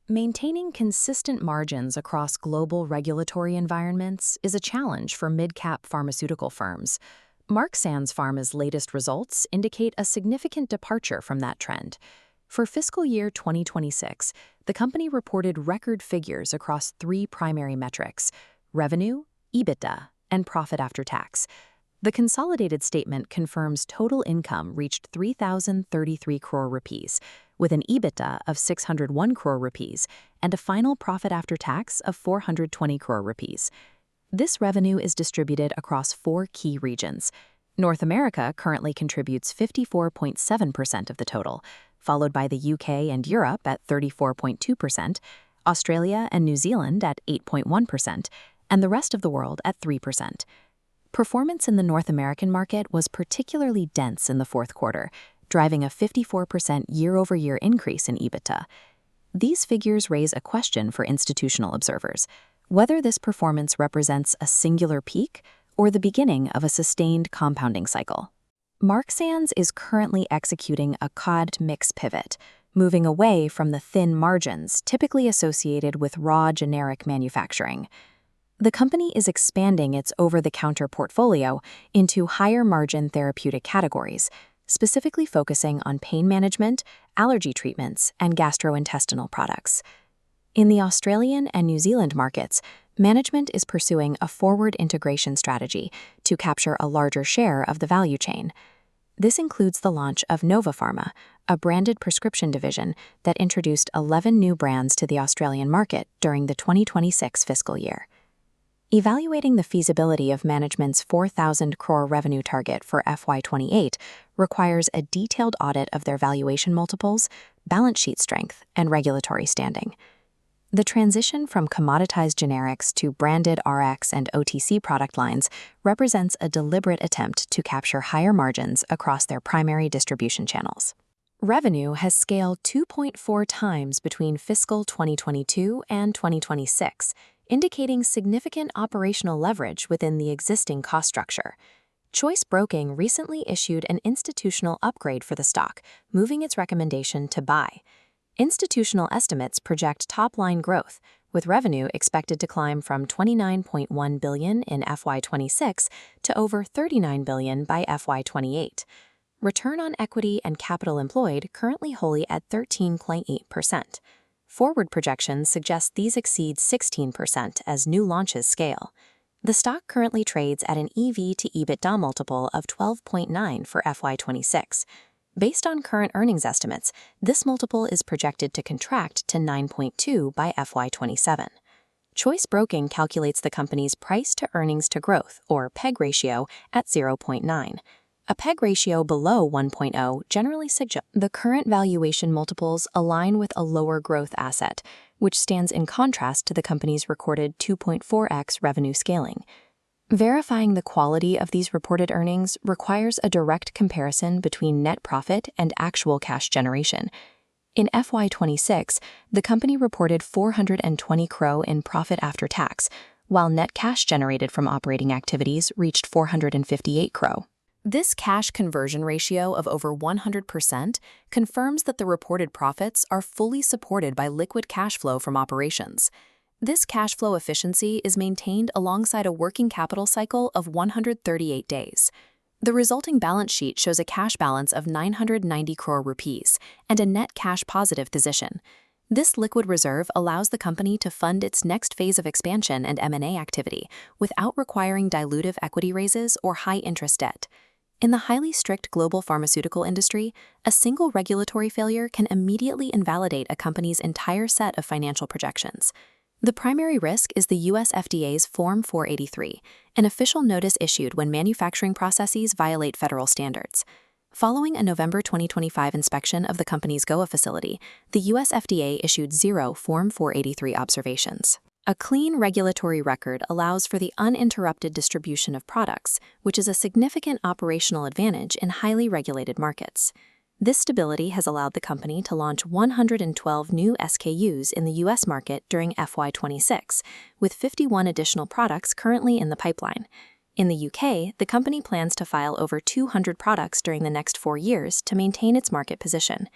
Maintaining consistent margins across global regulatory environments is a challenge for mid-cap pharmaceutical firms. Marksans Pharma's latest results indicate a significant departure from that trend. For fiscal year 2026, the company reported record figures across three primary metrics: revenue, EBITDA, and profit after tax. The consolidated statement confirms total income reached 3,033 crore rupees, with an EBITDA of 601 crore rupees and a final profit after tax of 420 crore rupees. This revenue is distributed across four key regions. North America currently contributes 54.7% of the total, followed by the UK and Europe at 34.2%, Australia and New Zealand at 8.1%, and the rest of the world at 3%. Performance in the North American market was particularly dense in the fourth quarter, driving a 54% year-over-year increase in EBITDA. These figures raise a question for institutional observers: whether this performance represents a singular peak or the beginning of a sustained compounding cycle. Marksans is currently executing a COD mix pivot, moving away from the thin margins typically associated with raw generic manufacturing. The company is expanding its over-the-counter portfolio into higher-margin therapeutic categories, specifically focusing on pain management, allergy treatments, and gastrointestinal products. In the Australian and New Zealand markets, management is pursuing a forward integration strategy to capture a larger share of the value chain. This includes the launch of Nova Pharma, a branded prescription division that introduced 11 new brands to the Australian market during the 2026 fiscal year. Evaluating the feasibility of management's 4,000 crore revenue target for FY28 requires a detailed audit of their valuation multiples, balance sheet strength, and regulatory standing. The transition from commoditized generics to branded RX and OTC product lines represents a deliberate attempt to capture higher margins across their primary distribution channels. Revenue has scaled 2.4 times between fiscal 2022 and 2026, indicating significant operational leverage within the existing cost structure. Choice Broking recently issued an institutional upgrade for the stock, moving its recommendation to buy. Institutional estimates project top-line growth, with revenue expected to climb from 29.1 billion in FY26 to over 39 billion by FY28. Return on equity and capital employed currently wholly at 13.8%. Forward projections suggest these exceed 16% as new launches scale. The stock currently trades at an EV to EBITDA multiple of 12.9 for FY26. Based on current earnings estimates, this multiple is projected to contract to 9.2 by FY27. Choice Broking calculates the company's price to earnings to growth, or PEG ratio, at 0.9. A PEG ratio below 1.0 generally suggests the current valuation multiples align with a lower growth asset, which stands in contrast to the company's recorded 2.4x revenue scaling. Verifying the quality of these reported earnings requires a direct comparison between net profit and actual cash generation. In FY26, the company reported 420 crore in profit after tax, while net cash generated from operating activities reached 458 crore. This cash conversion ratio of over 100% confirms that the reported profits are fully supported by liquid cash flow from operations. This cash flow efficiency is maintained alongside a working capital cycle of 138 days. The resulting balance sheet shows a cash balance of 990 crore rupees and a net cash positive position. This liquid reserve allows the company to fund its next phase of expansion and M&A activity without requiring dilutive equity raises or high-interest debt. In the highly strict global pharmaceutical industry, a single regulatory failure can immediately invalidate a company's entire set of financial projections. The primary risk is the US FDA's Form 483, an official notice issued when manufacturing processes violate federal standards. Following a November 2025 inspection of the company's Goa facility, the US FDA issued 0 Form 483 observations. A clean regulatory record allows for the uninterrupted distribution of products, which is a significant operational advantage in highly regulated markets. This stability has allowed the company to launch 112 new SKUs in the US market during FY26, with 51 additional products currently in the pipeline. In the UK, the company plans to file over 200 products during the next 4 years to maintain its market position.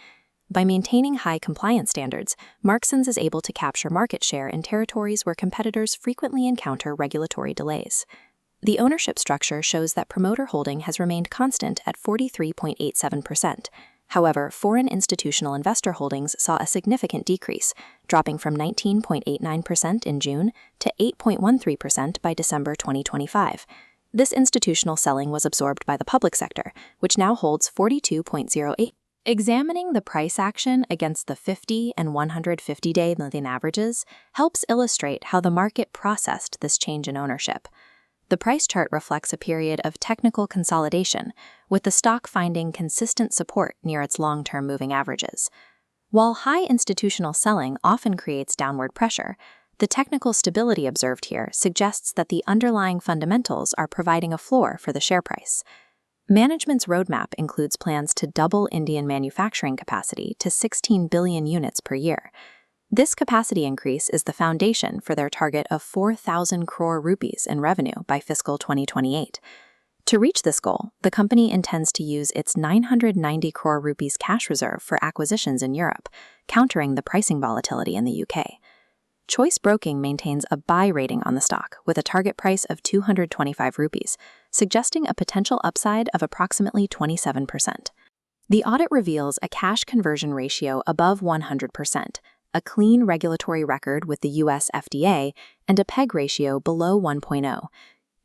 By maintaining high compliance standards, Marksans is able to capture market share in territories where competitors frequently encounter regulatory delays. The ownership structure shows that promoter holding has remained constant at 43.87%. However, foreign institutional investor holdings saw a significant decrease, dropping from 19.89% in June to 8.13% by December 2025. This institutional selling was absorbed by the public sector, which now holds 42.08%. Examining the price action against the 50 and 150-day moving averages helps illustrate how the market processed this change in ownership. The price chart reflects a period of technical consolidation, with the stock finding consistent support near its long-term moving averages. While high institutional selling often creates downward pressure, the technical stability observed here suggests that the underlying fundamentals are providing a floor for the share price. Management's roadmap includes plans to double Indian manufacturing capacity to 16 billion units per year. This capacity increase is the foundation for their target of 4,000 crore rupees in revenue by fiscal 2028. To reach this goal, the company intends to use its 990 crore rupees cash reserve for acquisitions in Europe, countering the pricing volatility in the UK. Choice Broking maintains a buy rating on the stock with a target price of 225 rupees, suggesting a potential upside of approximately 27%. The audit reveals a cash conversion ratio above 100%, a clean regulatory record with the US FDA, and a PEG ratio below 1.0.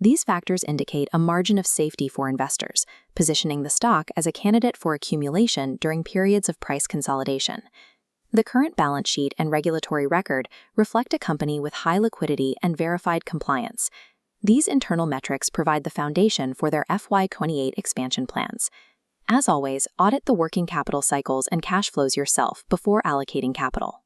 These factors indicate a margin of safety for investors, positioning the stock as a candidate for accumulation during periods of price consolidation. The current balance sheet and regulatory record reflect a company with high liquidity and verified compliance. These internal metrics provide the foundation for their FY28 expansion plans. As always, audit the working capital cycles and cash flows yourself before allocating capital.